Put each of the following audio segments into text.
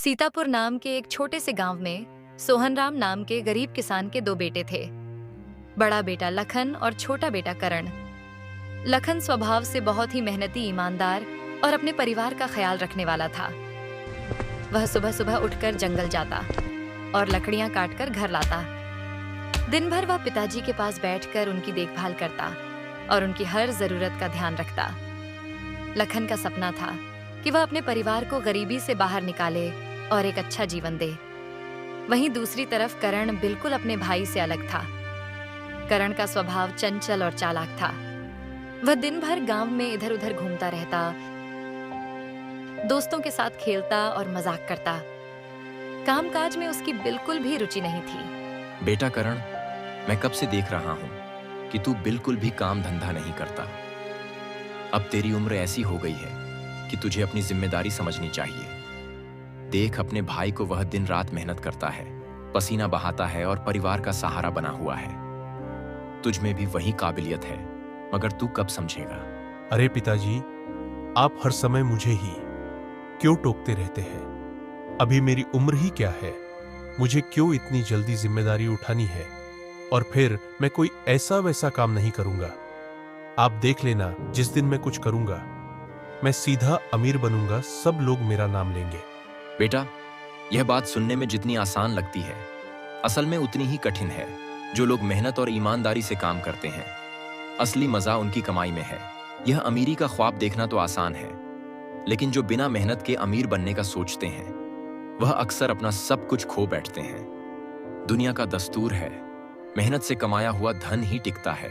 सीतापुर नाम के एक छोटे से गांव में सोहनराम नाम के गरीब किसान के दो बेटे थे। बड़ा बेटा लखन और छोटा बेटा करण। लखन स्वभाव से बहुत ही मेहनती, ईमानदार और अपने परिवार का ख्याल रखने वाला था। वह सुबह सुबह उठकर जंगल जाता और लकड़ियां काटकर घर लाता। दिन भर वह पिताजी के पास बैठकर उनकी देखभाल करता और उनकी हर जरूरत का ध्यान रखता। लखन का सपना था कि वह अपने परिवार को गरीबी से बाहर निकाले और एक अच्छा जीवन दे। वहीं दूसरी तरफ करण बिल्कुल अपने भाई से अलग था। करण का स्वभाव चंचल और चालाक था। वह दिन भर गांव में इधर उधर घूमता रहता, दोस्तों के साथ खेलता और मजाक करता। कामकाज में उसकी बिल्कुल भी रुचि नहीं थी। बेटा करण, मैं कब से देख रहा हूं कि तू बिल्कुल भी काम धंधा नहीं करता। अब तेरी उम्र ऐसी हो गई है कि तुझे अपनी जिम्मेदारी समझनी चाहिए। देख, अपने भाई को वह दिन रात मेहनत करता है, पसीना बहाता है और परिवार का सहारा बना हुआ है। तुझ में भी वही काबिलियत है, मगर तू कब समझेगा? अरे पिताजी, आप हर समय मुझे ही क्यों टोकते रहते हैं? अभी मेरी उम्र ही क्या है? मुझे क्यों इतनी जल्दी जिम्मेदारी उठानी है? और फिर मैं कोई ऐसा वैसा काम नहीं करूंगा। आप देख लेना, जिस दिन मैं कुछ करूंगा मैं सीधा अमीर बनूंगा, सब लोग मेरा नाम लेंगे। बेटा, यह बात सुनने में जितनी आसान लगती है, असल में उतनी ही कठिन है। जो लोग मेहनत और ईमानदारी से काम करते हैं, असली मजा उनकी कमाई में है। यह अमीरी का ख्वाब देखना तो आसान है, लेकिन जो बिना मेहनत के अमीर बनने का सोचते हैं, वह अक्सर अपना सब कुछ खो बैठते हैं। दुनिया का दस्तूर है, मेहनत से कमाया हुआ धन ही टिकता है।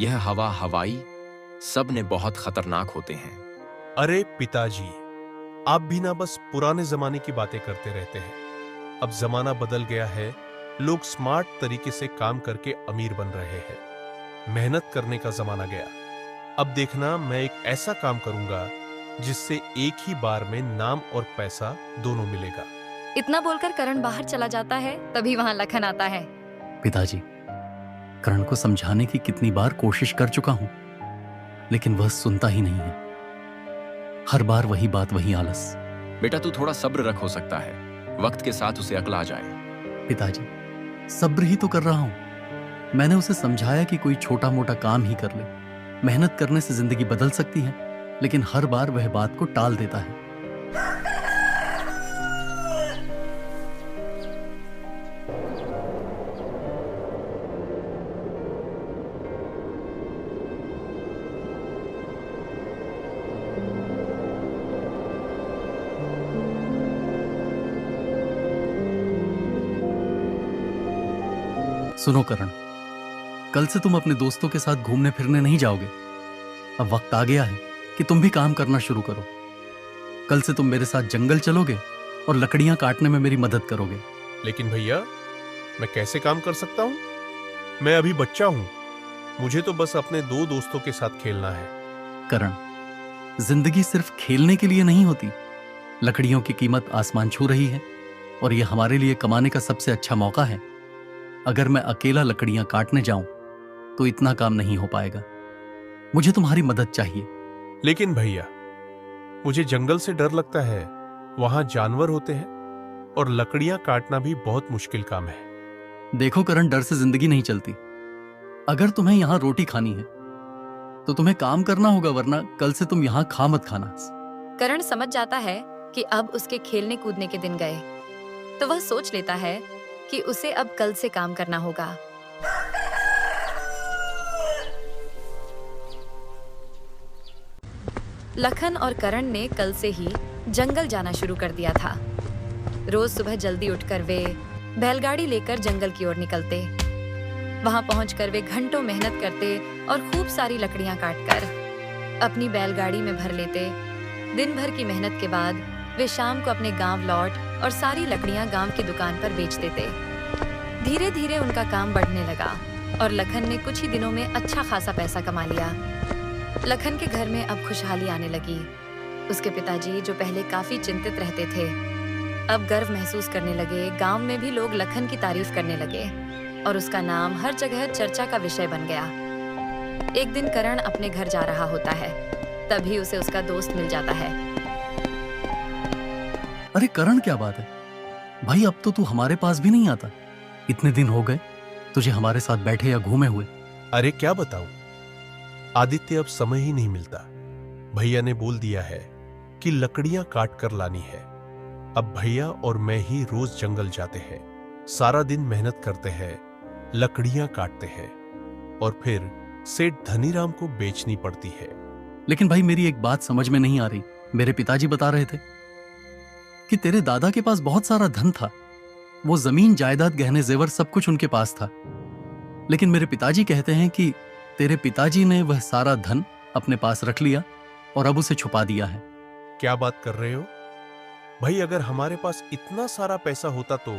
यह हवा, हवाई सब ने बहुत खतरनाक होते हैं। अरे पिताजी, आप भी ना बस पुराने जमाने की बातें करते रहते हैं। अब जमाना बदल गया है, लोग स्मार्ट तरीके से काम करके अमीर बन रहे हैं। मेहनत करने का जमाना गया। अब देखना, मैं एक ऐसा काम करूंगा जिससे एक ही बार में नाम और पैसा दोनों मिलेगा। इतना बोलकर करण बाहर चला जाता है। तभी वहां लखन आता है। पिताजी, करण को समझाने की कितनी बार कोशिश कर चुका हूं, लेकिन वह सुनता ही नहीं है। हर बार वही बात, वही आलस। बेटा, तू थोड़ा सब्र रख, हो सकता है वक्त के साथ उसे अकल आ जाए। पिताजी, सब्र ही तो कर रहा हूं। मैंने उसे समझाया कि कोई छोटा मोटा काम ही कर ले, मेहनत करने से जिंदगी बदल सकती है, लेकिन हर बार वह बात को टाल देता है। सुनो करण, कल से तुम अपने दोस्तों के साथ घूमने फिरने नहीं जाओगे। अब वक्त आ गया है कि तुम भी काम करना शुरू करो। कल से तुम मेरे साथ जंगल चलोगे और लकड़ियां काटने में मेरी मदद करोगे। लेकिन भैया, मैं कैसे काम कर सकता हूं? मैं अभी बच्चा हूं। मुझे तो बस अपने दो दोस्तों के साथ खेलना है। करण, जिंदगी सिर्फ खेलने के लिए नहीं होती। लकड़ियों की कीमत आसमान छू रही है और यह हमारे लिए कमाने का सबसे अच्छा मौका है। अगर मैं अकेला लकड़ियां काटने जाऊं तो इतना काम नहीं हो पाएगा। मुझे तुम्हारी मदद चाहिए। लेकिन भैया, मुझे जंगल से डर लगता है। वहां जानवर होते हैं और लकड़ियां काटना भी बहुत मुश्किल काम है। देखो करण, डर से जिंदगी नहीं चलती। अगर तुम्हें यहां रोटी खानी है तो तुम्हें काम करना होगा, वरना कल से तुम यहां खा मत खाना। करण समझ जाता है कि अब उसके खेलने कूदने के दिन गए, तो वह सोच लेता है कि उसे अब कल से काम करना होगा। लखन और करण ने कल से ही जंगल जाना शुरू कर दिया था। रोज सुबह जल्दी उठकर वे बैलगाड़ी लेकर जंगल की ओर निकलते। वहां पहुंचकर वे घंटों मेहनत करते और खूब सारी लकड़ियां काटकर अपनी बैलगाड़ी में भर लेते। दिन भर की मेहनत के बाद वे शाम को अपने गांव लौट और सारी लकड़ियां गांव की दुकान पर बेच देते। धीरे धीरे उनका काम बढ़ने लगा और लखन ने कुछ ही दिनों में अच्छा खासा पैसा कमा लिया। लखन के घर में अब खुशहाली आने लगी। उसके पिताजी, जो पहले काफी चिंतित रहते थे, अब गर्व महसूस करने लगे। गांव में भी लोग लखन की तारीफ करने लगे और उसका नाम हर जगह चर्चा का विषय बन गया। एक दिन करण अपने घर जा रहा होता है, तभी उसे उसका दोस्त मिल जाता है। अरे करण, क्या बात है भाई, अब तो तू हमारे पास भी नहीं आता। इतने दिन हो गए तुझे हमारे साथ बैठे या घूमे हुए। अरे क्या बताऊं, आदित्य अब समय ही नहीं मिलता। भैया ने बोल दिया है कि लकड़ियां काट कर लानी है। अब भैया और मैं ही रोज जंगल जाते हैं, सारा दिन मेहनत करते हैं, लकड़ियां काटते हैं और फिर सेठ धनीराम को बेचनी पड़ती है। लेकिन भाई मेरी एक बात समझ में नहीं आ रही। मेरे पिताजी बता रहे थे कि तेरे दादा के पास बहुत सारा धन था, वो जमीन जायदाद गहने जेवर सब कुछ उनके पास था। लेकिन मेरे पिताजी कहते हैं कि तेरे पिताजी ने वह सारा धन अपने पास रख लिया और अब उसे छुपा दिया है। क्या बात कर रहे हो भाई? अगर हमारे पास इतना सारा पैसा होता तो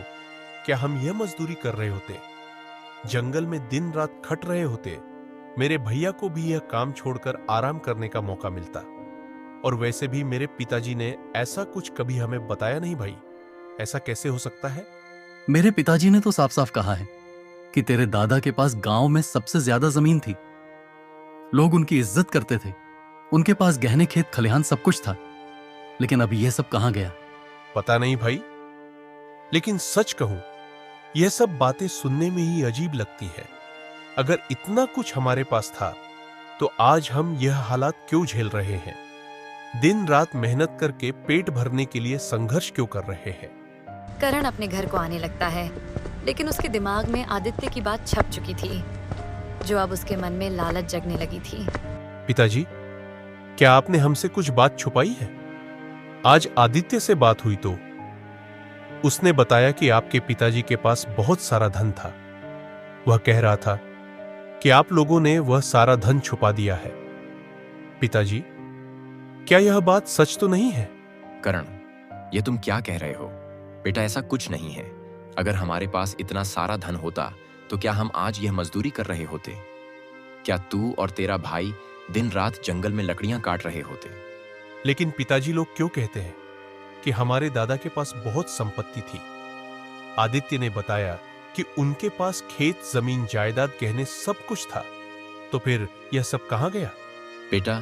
क्या हम यह मजदूरी कर रहे होते, जंगल में दिन रात खट रहे होते? मेरे भैया को भी यह काम छोड़कर आराम करने का मौका मिलता। और वैसे भी मेरे पिताजी ने ऐसा कुछ कभी हमें बताया नहीं भाई। ऐसा कैसे हो सकता है? मेरे पिताजी ने तो साफ साफ कहा है कि तेरे दादा के पास गांव में सबसे ज्यादा जमीन थी, लोग उनकी इज्जत करते थे, उनके पास गहने खेत खलिहान सब कुछ था। लेकिन अब यह सब कहां गया? पता नहीं भाई, लेकिन सच कहूं यह सब बातें सुनने में ही अजीब लगती है। अगर इतना कुछ हमारे पास था तो आज हम यह हालात क्यों झेल रहे हैं? दिन रात मेहनत करके पेट भरने के लिए संघर्ष क्यों कर रहे हैं? करण अपने घर को आने लगता है, लेकिन उसके दिमाग में आदित्य की बात छप चुकी थी, जो अब उसके मन में लालच जगने लगी थी। पिताजी, क्या आपने हमसे कुछ बात छुपाई है? आज आदित्य से बात हुई तो उसने बताया कि आपके पिताजी के पास बहुत सारा धन था। वह कह रहा था कि आप लोगों ने वह सारा धन छुपा दिया है। पिताजी, क्या यह बात सच तो नहीं है? करण, ये तुम क्या कह रहे हो? बेटा, ऐसा कुछ नहीं है। अगर हमारे पास इतना सारा धन होता तो क्या हम आज यह मजदूरी कर रहे होते? क्या तू और तेरा भाई दिन रात जंगल में लकड़ियां काट रहे होते? लेकिन पिताजी लोग क्यों कहते हैं कि हमारे दादा के पास बहुत संपत्ति थी? आदित्य ने बताया कि उनके पास खेत, जमीन, जायदाद, गहने सब कुछ था। तो फिर यह सब कहां गया? बेटा,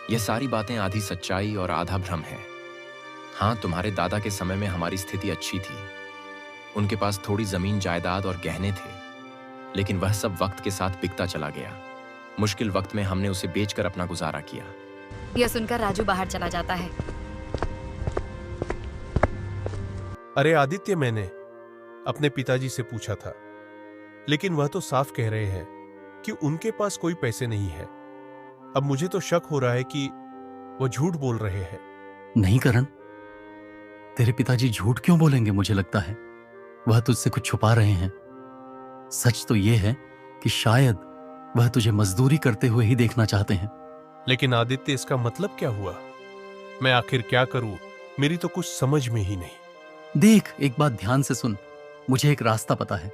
यह सारी बातें आधी सच्चाई और आधा भ्रम है। हाँ, तुम्हारे दादा के समय में हमारी स्थिति अच्छी थी। उनके पास थोड़ी जमीन, जायदाद और गहने थे, लेकिन वह सब वक्त के साथ बिकता चला गया। मुश्किल वक्त में हमने उसे बेचकर अपना गुजारा किया। यह सुनकर राजू बाहर चला जाता है। अरे आदित्य, मैंने अपने पिताजी से पूछा था, लेकिन वह तो साफ कह रहे हैं कि उनके पास कोई पैसे नहीं है। अब मुझे तो शक हो रहा है कि वह झूठ बोल रहे हैं। नहीं करण, तेरे पिताजी झूठ क्यों बोलेंगे? मुझे लगता है वह तुझसे कुछ छुपा रहे हैं। सच तो यह है कि शायद वह तुझे मजदूरी करते हुए ही देखना चाहते हैं। लेकिन आदित्य, इसका मतलब क्या हुआ? मैं आखिर क्या करूं? मेरी तो कुछ समझ में ही नहीं। देख, एक बात ध्यान से सुन। मुझे एक रास्ता पता है,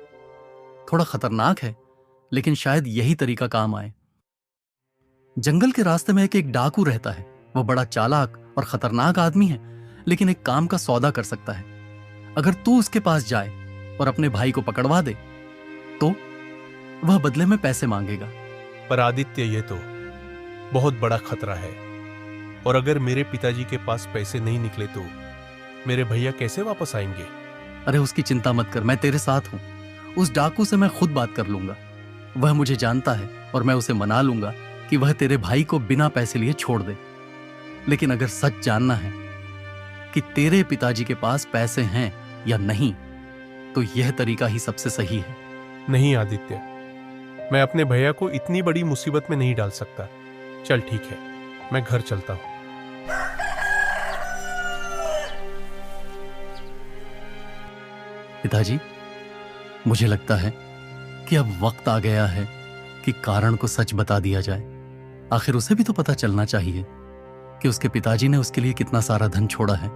थोड़ा खतरनाक है, लेकिन शायद यही तरीका काम आए। जंगल के रास्ते में एक डाकू रहता है। वह बड़ा चालाक और खतरनाक आदमी है, लेकिन एक काम का सौदा कर सकता है। अगर तू उसके पास जाए और अपने भाई को पकड़वा दे तो वह बदले में पैसे मांगेगा। पर आदित्य, यह तो बहुत बड़ा खतरा है। और अगर मेरे पिताजी के पास पैसे नहीं निकले तो मेरे भैया कैसे वापस आएंगे? अरे उसकी चिंता मत कर, मैं तेरे साथ हूं। उस डाकू से मैं खुद बात कर लूंगा। वह मुझे जानता है और मैं उसे मना लूंगा कि वह तेरे भाई को बिना पैसे लिए छोड़ दे। लेकिन अगर सच जानना है कि तेरे पिताजी के पास पैसे हैं या नहीं, तो यह तरीका ही सबसे सही है। नहीं आदित्य, मैं अपने भैया को इतनी बड़ी मुसीबत में नहीं डाल सकता। चल ठीक है, मैं घर चलता हूं। पिताजी, मुझे लगता है कि अब वक्त आ गया है कि कारण को सच बता दिया जाए। आखिर उसे भी तो पता चलना चाहिए कि उसके पिताजी ने उसके लिए कितना सारा धन छोड़ा है।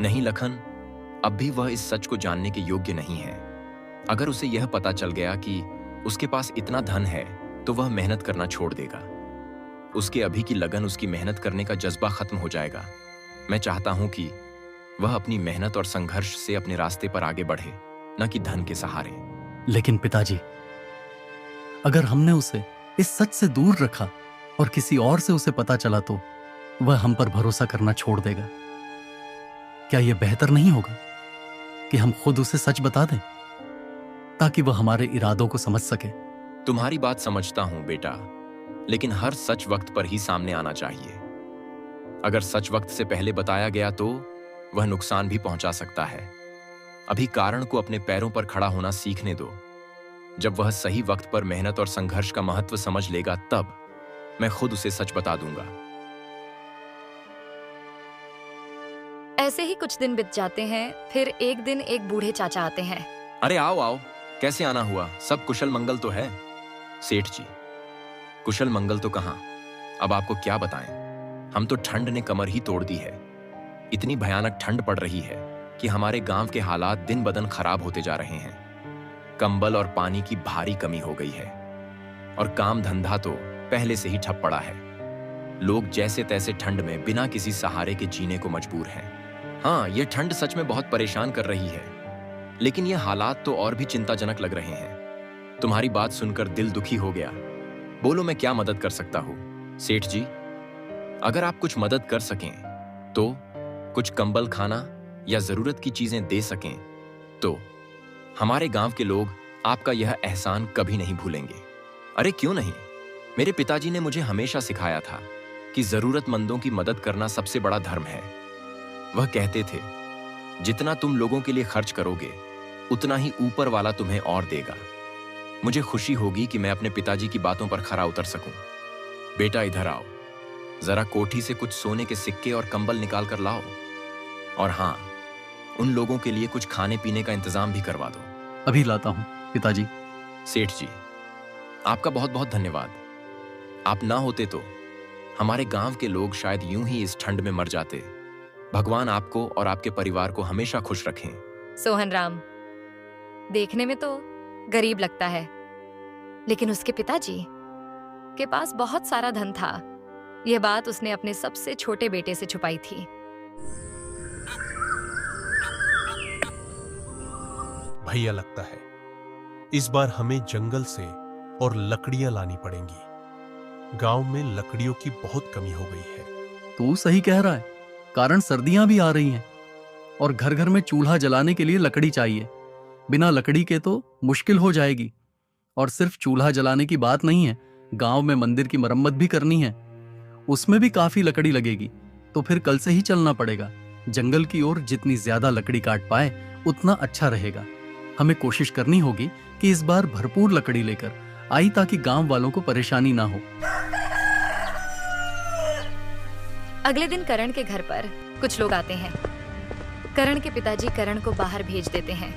नहीं लखन, अब भी वह इस सच को जानने के योग्य नहीं है। अगर उसे यह पता चल गया कि उसके पास इतना धन है तो वह मेहनत करना छोड़ देगा। उसके अभी की लगन, उसकी मेहनत करने का जज्बा खत्म हो जाएगा। मैं चाहता हूं कि वह अपनी मेहनत और संघर्ष से अपने रास्ते पर आगे बढ़े, न कि धन के सहारे। लेकिन पिताजी, अगर हमने उसे इस सच से दूर रखा और किसी और से उसे पता चला तो वह हम पर भरोसा करना छोड़ देगा। क्या यह बेहतर नहीं होगा कि हम खुद उसे सच बता दें, ताकि वह हमारे इरादों को समझ सके? तुम्हारी बात समझता हूं बेटा, लेकिन हर सच वक्त पर ही सामने आना चाहिए। अगर सच वक्त से पहले बताया गया तो वह नुकसान भी पहुंचा सकता है। अभी कारण को अपने पैरों पर खड़ा होना सीखने दो। जब वह सही वक्त पर मेहनत और संघर्ष का महत्व समझ लेगा, तब मैं खुद उसे सच बता दूंगा। ऐसे ही कुछ दिन बीत जाते हैं। फिर एक दिन एक बूढ़े चाचा आते हैं। अरे आओ आओ, कैसे आना हुआ? सब कुशल मंगल तो है? सेठ जी, कुशल मंगल तो कहां, अब आपको क्या बताएं। हम तो ठंड ने कमर ही तोड़ दी है। इतनी भयानक ठंड पड़ रही है कि हमारे गांव के हालात दिन बदन खराब होते जा रहे हैं। कंबल और पानी की भारी कमी हो गई है और काम धंधा तो पहले से ही ठप पड़ा है। लोग जैसे तैसे ठंड में बिना किसी सहारे के जीने को मजबूर हैं। हाँ, यह ठंड सच में बहुत परेशान कर रही है, लेकिन ये हालात तो और भी चिंताजनक लग रहे हैं। तुम्हारी बात सुनकर दिल दुखी हो गया। बोलो, मैं क्या मदद कर सकता हूं? सेठ जी, अगर आप कुछ मदद कर सकें तो, कुछ कंबल, खाना या जरूरत की चीजें दे सकें तो हमारे गांव के लोग आपका यह एहसान कभी नहीं भूलेंगे। अरे क्यों नहीं, मेरे पिताजी ने मुझे हमेशा सिखाया था कि जरूरतमंदों की मदद करना सबसे बड़ा धर्म है। वह कहते थे, जितना तुम लोगों के लिए खर्च करोगे उतना ही ऊपर वाला तुम्हें और देगा। मुझे खुशी होगी कि मैं अपने पिताजी की बातों पर खरा उतर सकूं। बेटा इधर आओ, जरा कोठी से कुछ सोने के सिक्के और कंबल निकाल कर लाओ, और हाँ, उन लोगों के लिए कुछ खाने पीने का इंतजाम भी करवा दो। अभी लाता हूं पिताजी। सेठ जी, आपका बहुत बहुत धन्यवाद। आप ना होते तो हमारे गांव के लोग शायद यूं ही इस ठंड में मर जाते। भगवान आपको और आपके परिवार को हमेशा खुश रखें। सोहन राम देखने में तो गरीब लगता है, लेकिन उसके पिताजी के पास बहुत सारा धन था। यह बात उसने अपने सबसे छोटे बेटे से छुपाई थी। भैया, लगता है इस बार हमें जंगल से और लकड़ियां लानी पड़ेंगी। गांव में लकड़ियों की बहुत कमी हो गई है। तू सही कह रहा है, कारण सर्दियां भी आ रही हैं और घर घर में चूल्हा जलाने के लिए लकड़ी चाहिए। बिना लकड़ी के तो मुश्किल हो जाएगी। और सिर्फ चूल्हा जलाने की बात नहीं है, गांव में मंदिर की मरम्मत भी करनी है, उसमें भी काफी लकड़ी लगेगी। तो फिर कल से ही चलना पड़ेगा। जंगल की ओर जितनी ज्यादा लकड़ी काट पाए उतना अच्छा रहेगा। हमें कोशिश करनी होगी कि इस बार भरपूर लकड़ी लेकर आई, ताकि गांव वालों को परेशानी ना हो। अगले दिन करण के घर पर कुछ लोग आते हैं। करण के पिताजी करण को बाहर भेज देते हैं।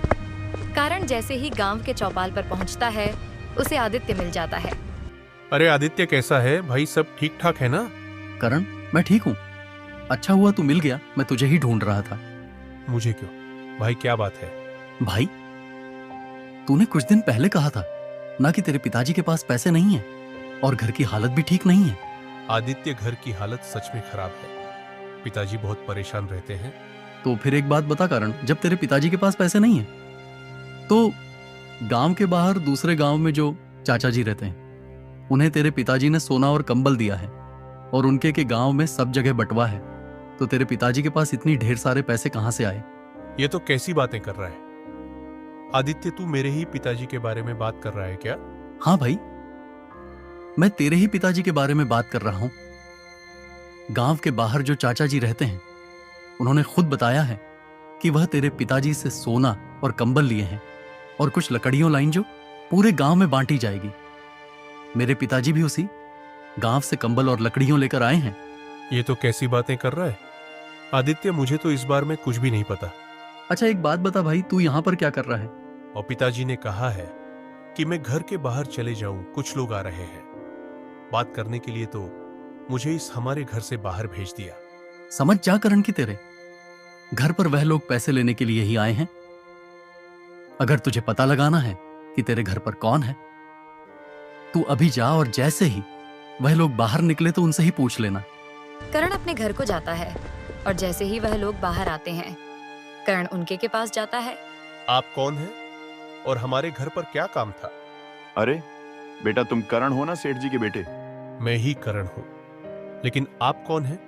करण जैसे ही गांव के चौपाल पर पहुंचता है, उसे आदित्य मिल जाता है। अरे आदित्य, कैसा है भाई? सब ठीक ठाक है ना? करण, मैं ठीक हूँ। अच्छा हुआ तू मिल गया, मैं तुझे ही ढूंढ रहा था। मुझे क्यों भाई, क्या बात है? भाई, तूने कुछ दिन पहले कहा था ना कि तेरे पिताजी के पास पैसे नहीं है और घर की हालत भी ठीक नहीं है। आदित्य, घर की हालत सच में खराब है। पिताजी बहुत परेशान रहते हैं। तो फिर एक बात बता करण, जब तेरे पिताजी के पास पैसे नहीं है तो गांव के बाहर दूसरे गांव में जो चाचा जी रहते हैं, उन्हें तेरे पिताजी ने सोना और कंबल दिया है और उनके के गांव में सब जगह बंटवा है। तो तेरे पिताजी के पास इतनी ढेर सारे पैसे कहां से आए? ये तो कैसी बातें कर रहा है आदित्य? तू मेरे ही पिताजी के बारे में बात कर रहा है क्या? हाँ भाई, मैं तेरे ही पिताजी के बारे में बात कर रहा हूं। गांव के बाहर जो चाचा जी रहते हैं, उन्होंने खुद बताया है कि वह तेरे पिताजी से सोना और कंबल लिए हैं और कुछ लकड़ियों लाइन जो पूरे गांव में बांटी जाएगी। मेरे पिताजी भी उसी गांव से कंबल और लकड़ियों लेकर आए हैं। ये तो कैसी बातें कर रहा है आदित्य? मुझे तो इस बार में कुछ भी नहीं पता। अच्छा एक बात बता भाई, तू यहां पर क्या कर रहा है? और पिताजी ने कहा है कि मैं घर के बाहर चले जाऊं, कुछ लोग आ रहे हैं बात करने के लिए, तो मुझे इस हमारे घर से बाहर भेज दिया। समझ जा करण की तेरे घर पर वह लोग पैसे लेने के लिए ही आए हैं। अगर तुझे पता लगाना है कि तेरे घर पर कौन है, तू अभी जा और जैसे ही वह लोग बाहर निकले तो उनसे ही पूछ लेना। करण अपने घर को जाता है और जैसे ही वह लोग बाहर आते हैं, करण उनके के पास जाता है। आप कौन हैं और हमारे घर पर क्या काम था? अरे बेटा, तुम करण हो ना, सेठ जी के बेटे? मैं ही करण हूं, लेकिन आप कौन हैं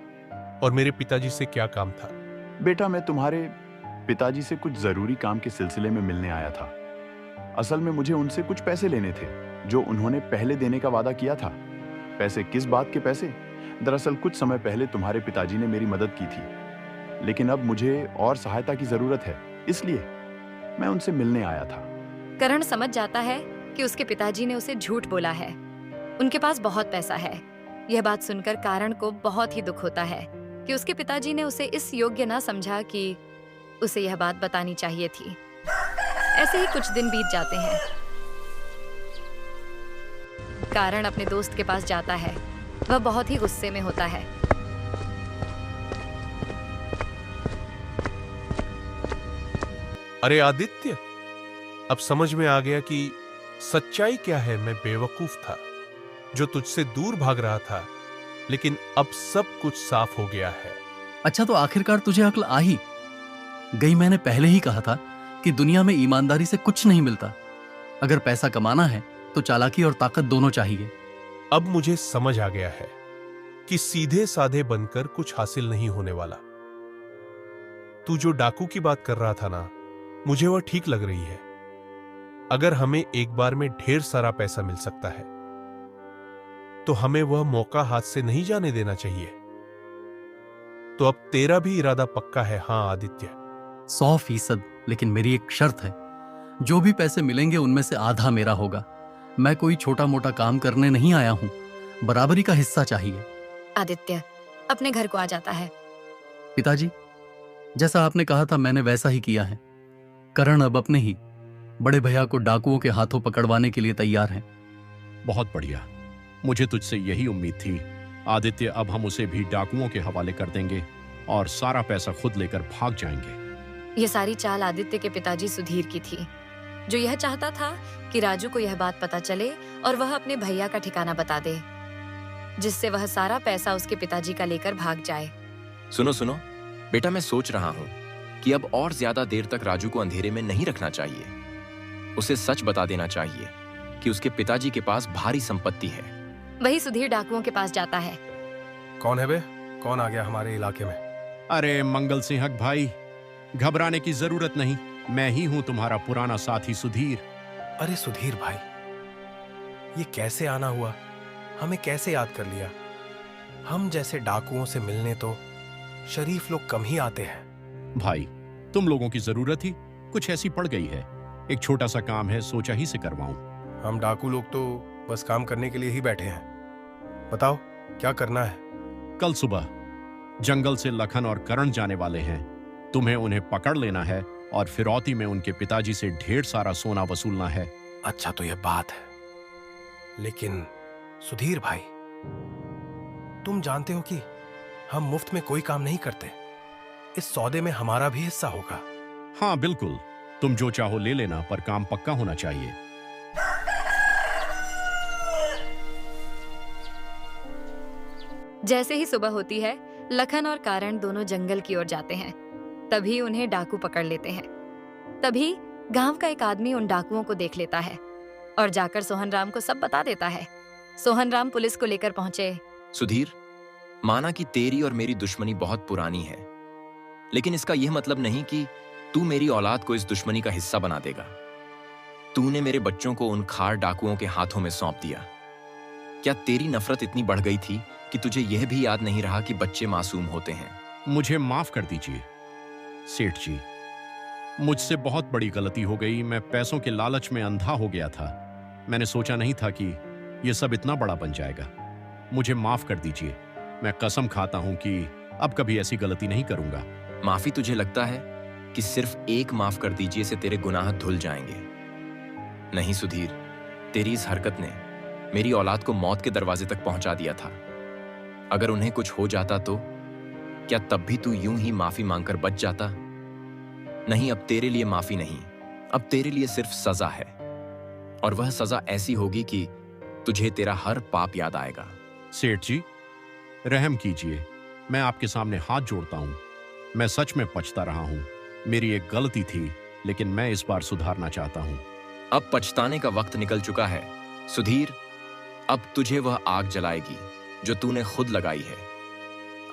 और मेरे पिताजी से क्या काम था? बेटा मैं तुम्हारे पिताजी से कुछ जरूरी काम के सिलसिले में मिलने आया था। असल में मुझे उनसे कुछ पैसे लेने थे जो उन्होंने पहले देने का वादा किया था। पैसे किस बात के पैसे? दरअसल कुछ समय पहले तुम्हारे पिताजी ने मेरी मदद की थी, लेकिन अब मुझे और सहायता की जरूरत है, इसलिए मैं उनसे मिलने आया था। करण समझ जाता है कि उसके पिताजी ने उसे झूठ बोला है। उनके पास बहुत पैसा है। यह बात सुनकर कारण को बहुत ही दुख होता है कि उसके पिताजी ने उसे इस योग्य ना समझा कि उसे यह बात बतानी चाहिए थी। ऐसे ही कुछ दिन बीत जाते हैं। कारण अपने दोस्त के पास जाता है। वह बहुत ही गुस्से में होता है। अरे आदित्य, अब समझ में आ गया कि सच्चाई क्या है। मैं बेवकूफ था जो तुझसे दूर भाग रहा था, लेकिन अब सब कुछ साफ हो गया है। अच्छा, तो आखिरकार तुझे अक्ल आ ही गई। मैंने पहले ही कहा था कि दुनिया में ईमानदारी से कुछ नहीं मिलता। अगर पैसा कमाना है तो चालाकी और ताकत दोनों चाहिए। अब मुझे समझ आ गया है कि सीधे साधे बनकर कुछ हासिल नहीं होने वाला। तू जो डाकू की बात कर रहा था ना, मुझे वह ठीक लग रही है। अगर हमें एक बार में ढेर सारा पैसा मिल सकता है तो हमें वह मौका हाथ से नहीं जाने देना चाहिए। तो अब तेरा भी इरादा पक्का है? हाँ आदित्य। 100%। लेकिन मेरी एक शर्त है, जो भी पैसे मिलेंगे उनमें से आधा मेरा होगा। मैं कोई छोटा मोटा काम करने नहीं आया हूं, बराबरी का हिस्सा चाहिए। आदित्य अपने घर को आ जाता है। पिताजी, जैसा आपने कहा था मैंने वैसा ही किया है। करण अब अपने ही बड़े भैया को डाकुओं के हाथों पकड़वाने के लिए तैयार है। बहुत बढ़िया, मुझे तुझसे यही उम्मीद थी। आदित्य, अब हम उसे भी डाकुओं के हवाले कर देंगे और सारा पैसा खुद लेकर भाग जाएंगे। ये सारी चाल आदित्य के पिताजी सुधीर की थी, जो यह चाहता था कि राजू को यह बात पता चले और वह अपने भैया का ठिकाना बता दे, जिससे वह सारा पैसा उसके पिताजी का लेकर भाग जाए। सुनो सुनो बेटा, मैं सोच रहा हूं कि अब और ज्यादा देर तक राजू को अंधेरे में नहीं रखना चाहिए। उसे सच बता देना चाहिए कि उसके पिताजी के पास भारी संपत्ति है। वही सुधीर डाकुओं के पास जाता है। कौन है बे? कौन आ गया हमारे इलाके में? अरे मंगल सिंहक भाई, घबराने की जरूरत नहीं। मैं ही हूं तुम्हारा पुराना साथी सुधीर। अरे सुधीर भाई, ये कैसे आना हुआ? हमें कैसे याद कर लिया? हम जैसे डाकुओं से मिलने तो शरीफ लोग कम ही आते हैं। भाई, तुम लोगों की जरूरत ही कुछ ऐसी पड़ गई है। एक छोटा सा काम है, सोचा ही से करवाऊं। हम डाकू लोग तो बस काम करने के लिए ही बैठे हैं। बताओ क्या करना है? कल सुबह जंगल से लखन और करण जाने वाले हैं। तुम्हें उन्हें पकड़ लेना है और फिरौती में उनके पिताजी से ढेर सारा सोना वसूलना है। अच्छा तो यह बात है, लेकिन सुधीर भाई, तुम जानते हो कि हम मुफ्त में कोई काम नहीं करते। इस सौदे में हमारा भी हिस्सा होगा। हाँ बिल्कुल, तुम जो चाहो ले लेना, पर काम पक्का होना चाहिए। जैसे ही सुबह होती है, लखन और कारण दोनों जंगल की ओर जाते हैं। तभी उन्हें डाकू पकड़ लेते हैं। तभी गांव का एक आदमी उन डाकुओं को देख लेता है और जाकर सोहनराम को सब बता देता है। सोहनराम पुलिस को लेकर पहुंचे। सुधीर, माना कि तेरी और मेरी दुश्मनी बहुत पुरानी है, लेकिन इसका यह मतलब नहीं कि तू मेरी औलाद को इस दुश्मनी का हिस्सा बना देगा। तूने मेरे बच्चों को उन खार डाकुओं के हाथों में सौंप दिया। क्या तेरी नफरत इतनी बढ़ गई थी कि तुझे यह भी याद नहीं रहा कि बच्चे मासूम होते हैं? मुझे माफ कर दीजिए सेठ जी, मुझसे बहुत बड़ी गलती हो गई। मैं पैसों के लालच में अंधा हो गया था। मैंने सोचा नहीं था कि यह सब इतना बड़ा बन जाएगा। मुझे माफ कर दीजिए। मैं कसम खाता हूं कि अब कभी ऐसी गलती नहीं करूंगा। माफी तुझे लगता है कि सिर्फ एक माफ कर दीजिए से तेरे गुनाह धुल जाएंगे? नहीं सुधीर, तेरी इस हरकत ने मेरी औलाद को मौत के दरवाजे तक पहुंचा दिया था। अगर उन्हें कुछ हो जाता तो क्या तब भी तू यूं ही माफी मांगकर बच जाता? नहीं, अब तेरे लिए माफी नहीं, अब तेरे लिए सिर्फ सजा है। और वह सजा ऐसी होगी कि तुझे तेरा हर पाप याद आएगा। सेठ जी, रहम कीजिए। मैं आपके सामने हाथ जोड़ता हूं। मैं सच में पछता रहा हूं। मेरी एक गलती थी, लेकिन मैं इस बार सुधारना चाहता हूं। अब पछताने का वक्त निकल चुका है सुधीर। अब तुझे वह आग जलाएगी जो तूने खुद लगाई है।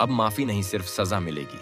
अब माफी नहीं, सिर्फ सजा मिलेगी।